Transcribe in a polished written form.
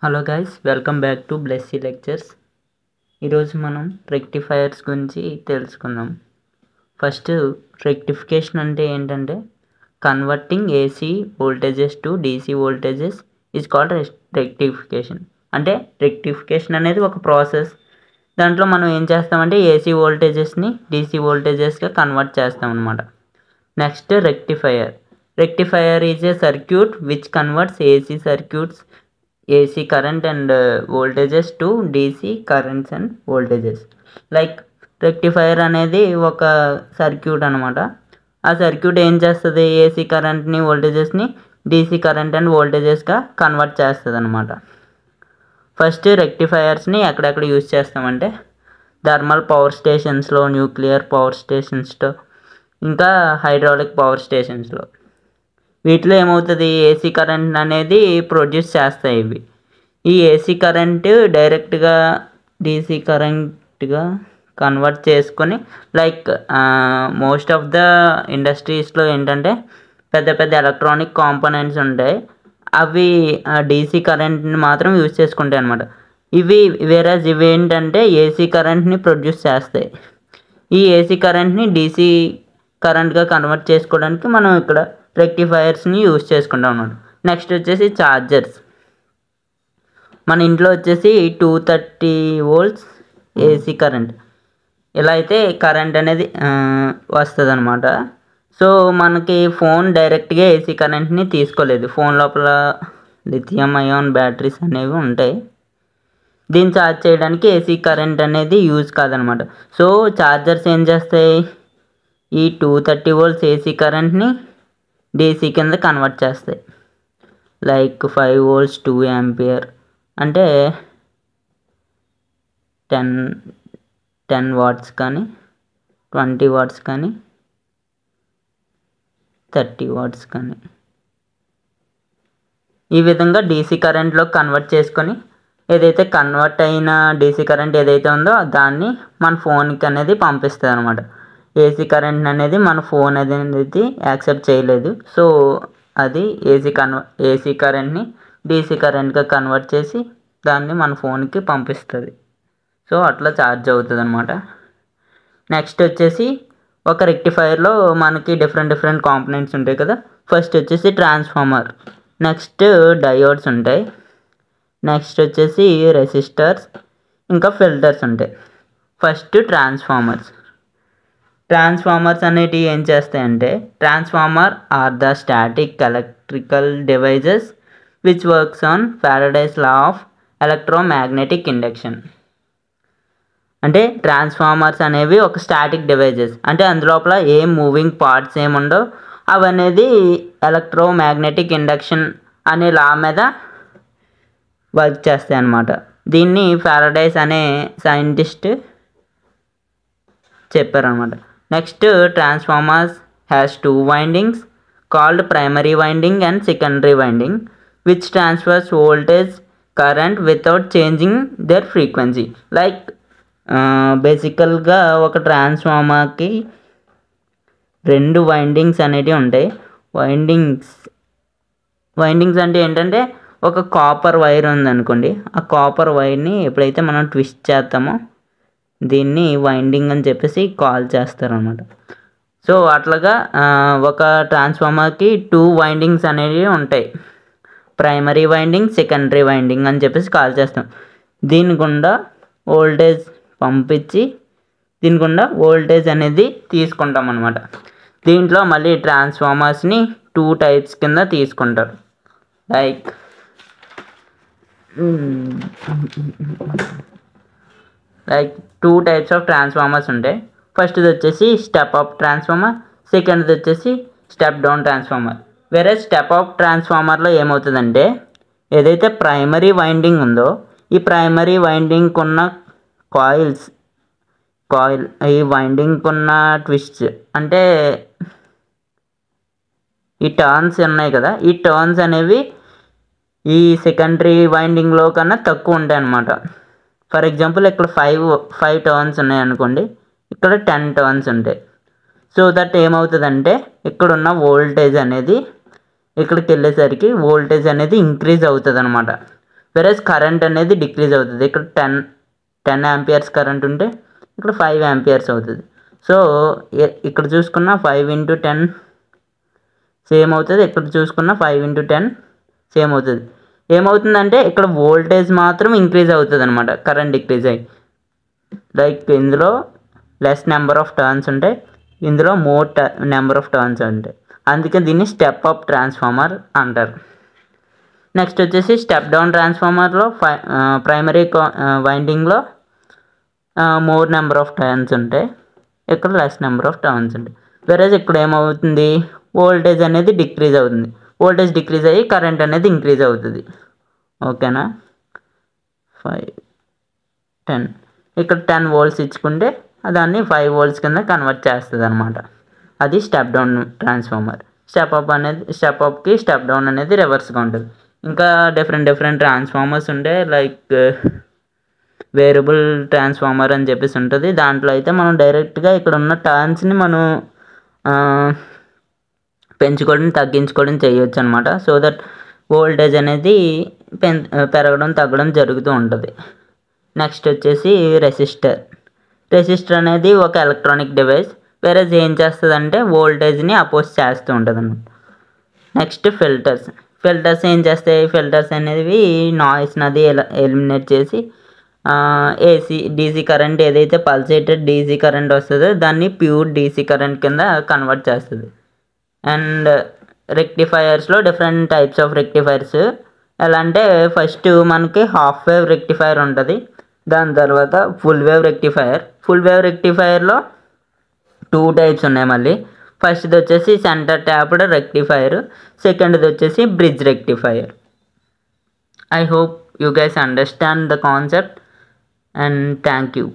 Hello guys, welcome back to Blessy lectures. ఈరోజు మనం rectifiers గురించి తెలుసుకుందాం. ఫస్ట్, రెక్టిఫికేషన్ అంటే ఏంటంటే converting AC voltages to DC voltages is called rectification. అంటే రెక్టిఫికేషన్ అనేది ఒక ప్రాసెస్. దాంట్లో మనం ఏం చేస్తామంటే ఏసీ వోల్టేజెస్ని డీసీ వోల్టేజెస్గా కన్వర్ట్ చేస్తాం అన్నమాట. Next, rectifier is a circuit which converts AC circuits AC current and voltages to DC currents and voltages. Like rectifier అనేది ఒక సర్క్యూట్ అనమాట. ఆ సర్క్యూట్ ఏం చేస్తుంది, ఏసీ కరెంట్ని వోల్టేజెస్ని డీసీ కరెంట్ అండ్ వోల్టేజెస్గా కన్వర్ట్ చేస్తుంది అనమాట. ఫస్ట్, రెక్టిఫైయర్స్ని ఎక్కడెక్కడ యూజ్ చేస్తామంటే థర్మల్ పవర్ స్టేషన్స్లో, న్యూక్లియర్ పవర్ స్టేషన్స్లో, ఇంకా హైడ్రాలిక్ పవర్ స్టేషన్స్లో. వీటిలో ఏమవుతుంది, ఏసీ కరెంట్ అనేది ప్రొడ్యూస్ చేస్తాయి ఇవి. ఈ ఏసీ కరెంట్ డైరెక్ట్గా డీసీ కరెంట్గా కన్వర్ట్ చేసుకొని లైక్ మోస్ట్ ఆఫ్ ద ఇండస్ట్రీస్లో ఏంటంటే పెద్ద పెద్ద ఎలక్ట్రానిక్ కాంపోనెంట్స్ ఉంటాయి. అవి డీసీ కరెంట్ని మాత్రం యూజ్ చేసుకుంటాయి అన్నమాట. ఇవి ఏంటంటే ఏసీ కరెంట్ని ప్రొడ్యూస్ చేస్తాయి. ఈ ఏసీ కరెంట్ని డీసీ కరెంట్గా కన్వర్ట్ చేసుకోవడానికి మనం ఇక్కడ రెక్టిఫైయర్స్ని యూజ్ చేసుకుంటాం అన్నమాట. నెక్స్ట్ వచ్చేసి ఛార్జర్స్. మన ఇంట్లో వచ్చేసి 230 volts ఏసీ కరెంట్ ఇలా అయితే కరెంట్ అనేది వస్తుంది అనమాట. సో మనకి ఫోన్ డైరెక్ట్గా ఏసీ కరెంట్ని తీసుకోలేదు. ఫోన్ లోపల లిథియం అయాన్ బ్యాటరీస్ అనేవి ఉంటాయి. దీన్ని ఛార్జ్ చేయడానికి ఏసీ కరెంట్ అనేది యూజ్ కాదనమాట. సో ఛార్జర్స్ ఏం చేస్తాయి, ఈ 230 volts ఏసీ కరెంట్ని డీసీ కింద కన్వర్ట్ చేస్తాయి. లైక్ 5 volts 2 ampere అంటే 10 watts కానీ 20 watts కానీ 30 watts కానీ ఈ విధంగా డీసీ కరెంట్లో కన్వర్ట్ చేసుకొని ఏదైతే కన్వర్ట్ అయిన డీసీ కరెంట్ ఏదైతే ఉందో దాన్ని మన ఫోన్కి అనేది పంపిస్తుంది అనమాట. ఏసీ కరెంట్ అనేది మన ఫోన్ అనేది యాక్సెప్ట్ చేయలేదు. సో అది ఏసీ కరెంట్ని డీసీ కరెంట్గా కన్వర్ట్ చేసి దాన్ని మన ఫోన్కి పంపిస్తుంది. సో అట్లా ఛార్జ్ అవుతుంది అనమాట. నెక్స్ట్ వచ్చేసి ఒక రెక్టిఫైర్లో మనకి డిఫరెంట్ కాంపోనెంట్స్ ఉంటాయి కదా. ఫస్ట్ వచ్చేసి ట్రాన్స్ఫార్మర్, నెక్స్ట్ డయోడ్స్ ఉంటాయి, నెక్స్ట్ వచ్చేసి రెసిస్టర్స్, ఇంకా ఫిల్టర్స్ ఉంటాయి. ఫస్ట్ ట్రాన్స్ఫార్మర్స్ అనేటివి ఏం చేస్తాయంటే transformer are the static electrical devices which works on Faraday's law of electromagnetic induction. అంటే ట్రాన్స్ఫార్మర్స్ అనేవి ఒక స్టాటిక్ డివైజెస్, అంటే అందులోపల ఏం మూవింగ్ పార్ట్స్ ఏముండవు. అవనేది ఎలక్ట్రోమాగ్నెటిక్ ఇండక్షన్ అనే లా మీద వర్క్ చేస్తాయి అన్నమాట. దీన్ని ఫారడేస్ అనే సైంటిస్ట్ చెప్పారనమాట. Next, transformers has 2 windings called primary winding and secondary winding which transfers voltage current without changing there frequency. Like బేసికల్గా ఒక ట్రాన్స్ఫార్మర్కి 2 windings అనేటివి ఉంటాయి. వైండింగ్స్ అంటే ఏంటంటే ఒక కాపర్ వైర్ ఉందనుకోండి, ఆ కాపర్ వైర్ని ఎప్పుడైతే మనం ట్విస్ట్ చేస్తామో దీన్ని వైండింగ్ అని చెప్పేసి కాల్ చేస్తారనమాట. సో అట్లాగా ఒక ట్రాన్స్ఫార్మర్కి 2 windings అనేవి ఉంటాయి. ప్రైమరీ వైండింగ్, సెకండరీ వైండింగ్ అని చెప్పేసి కాల్ చేస్తాం. దీని గుండా వోల్టేజ్ పంపించి దీని గుండా వోల్టేజ్ అనేది తీసుకుంటాం అనమాట. దీంట్లో మళ్ళీ ట్రాన్స్ఫార్మర్స్ని 2 types కింద తీసుకుంటారు. లైక్ 2 types ఆఫ్ ట్రాన్స్ఫార్మర్స్ ఉంటాయి. ఫస్ట్ది వచ్చేసి స్టెప్ అప్ ట్రాన్స్ఫార్మర్, సెకండ్ది వచ్చేసి స్టెప్ డౌన్ ట్రాన్స్ఫార్మర్. వేరే స్టెప్ అప్ ట్రాన్స్ఫార్మర్లో ఏమవుతుందంటే ఏదైతే ప్రైమరీ వైండింగ్ ఉందో ఈ ప్రైమరీ వైండింగ్కి ఉన్న ఈ వైండింగ్కి ఉన్న ట్విస్ట్ అంటే ఈ టర్న్స్ ఉన్నాయి కదా, ఈ టర్న్స్ అనేవి ఈ సెకండరీ వైండింగ్లో కన్నా తక్కువ ఉంటాయి అన్నమాట. ఫర్ ఎగ్జాంపుల్ ఇక్కడ 5 టర్న్స్ ఉన్నాయి అనుకోండి, ఇక్కడ 10 టర్న్స్ ఉంటాయి. సో దట్ ఏమవుతుందంటే ఇక్కడున్న వోల్టేజ్ అనేది ఇక్కడికి వెళ్ళేసరికి వోల్టేజ్ అనేది ఇంక్రీజ్ అవుతుంది అనమాట. వెరస్ కరెంట్ అనేది డిక్రీజ్ అవుతుంది. ఇక్కడ 10 ఆంపియర్స్ కరెంట్ ఉంటే ఇక్కడ 5 ఆంపియర్స్ అవుతుంది. సో ఇక్కడ చూసుకున్న 5 × 10 సేమ్ అవుతుంది, ఇక్కడ చూసుకున్న 5 × 10 సేమ్ అవుతుంది. ఏమవుతుందంటే ఇక్కడ వోల్టేజ్ మాత్రం ఇంక్రీజ్ అవుతుంది అనమాట, కరెంట్ డిక్రీజ్ అయ్యి. లైక్ ఇందులో లెస్ నెంబర్ ఆఫ్ టర్న్స్ ఉంటాయి, ఇందులో మోర్ నెంబర్ ఆఫ్ టర్న్స్ ఉంటాయి. అందుకే దీన్ని స్టెప్ అప్ ట్రాన్స్ఫార్మర్ అంటారు. నెక్స్ట్ వచ్చేసి స్టెప్ డౌన్ ట్రాన్స్ఫార్మర్లో ప్రైమరీ వైండింగ్లో మోర్ నెంబర్ ఆఫ్ టర్న్స్ ఉంటాయి, ఇక్కడ లెస్ నెంబర్ ఆఫ్ టర్న్స్ ఉంటాయి. వెరస్ ఇక్కడ ఏమవుతుంది, వోల్టేజ్ అనేది డిక్రీజ్ అవుతుంది. వోల్టేజ్ డిక్రీజ్ అయ్యి కరెంట్ అనేది ఇంక్రీజ్ అవుతుంది. ఓకేనా, 5, 10 ఇక్కడ 10 వోల్ట్స్ ఇచ్చుకుంటే దాన్ని 5 వోల్ట్స్ కింద కన్వర్ట్ చేస్తుంది అనమాట. అది స్టెప్ డౌన్ ట్రాన్స్ఫార్మర్. స్టెప్ అప్కి స్టెప్ డౌన్ అనేది రివర్స్గా ఉంటుంది. ఇంకా డిఫరెంట్ ట్రాన్స్ఫార్మర్స్ ఉంటాయి. లైక్ వేరియబుల్ ట్రాన్స్ఫార్మర్ అని చెప్పేసి ఉంటుంది. దాంట్లో అయితే మనం డైరెక్ట్గా ఇక్కడ ఉన్న టర్న్స్ని మనం పెంచుకోవడం తగ్గించుకోవడం చేయొచ్చు అనమాట. సో దట్ వోల్టేజ్ అనేది పెరగడం తగ్గడం జరుగుతూ ఉంటుంది. నెక్స్ట్ వచ్చేసి రెసిస్టర్ అనేది ఒక ఎలక్ట్రానిక్ డివైస్. వేరే ఏం చేస్తుందంటే వోల్టేజ్ని అపోజ్ చేస్తూ ఉంటుంది అన్నమాట. నెక్స్ట్ ఫిల్టర్స్ ఏం చేస్తాయి, ఫిల్టర్స్ అనేవి నాయిస్ని అది ఎలిమినేట్ చేసి డీసీ కరెంట్ ఏదైతే పల్సేటెడ్ డీసీ కరెంట్ వస్తుందో దాన్ని ప్యూర్ డీసీ కరెంట్ కింద కన్వర్ట్ చేస్తుంది. అండ్ రెక్టిఫైయర్స్లో డిఫరెంట్ టైప్స్ ఆఫ్ రెక్టిఫైర్స్ ఎలా అంటే, ఫస్ట్ మనకి హాఫ్ వేవ్ రెక్టిఫైర్ ఉంటుంది, దాని తర్వాత ఫుల్ వేవ్ రెక్టిఫైర్లో 2 టైప్స్ ఉన్నాయి మళ్ళీ. ఫస్ట్ది వచ్చేసి సెంటర్ ట్యాప్డ్ రెక్టిఫైర్, సెకండ్ది వచ్చేసి bridge rectifier. I hope you guys understand the concept and thank you.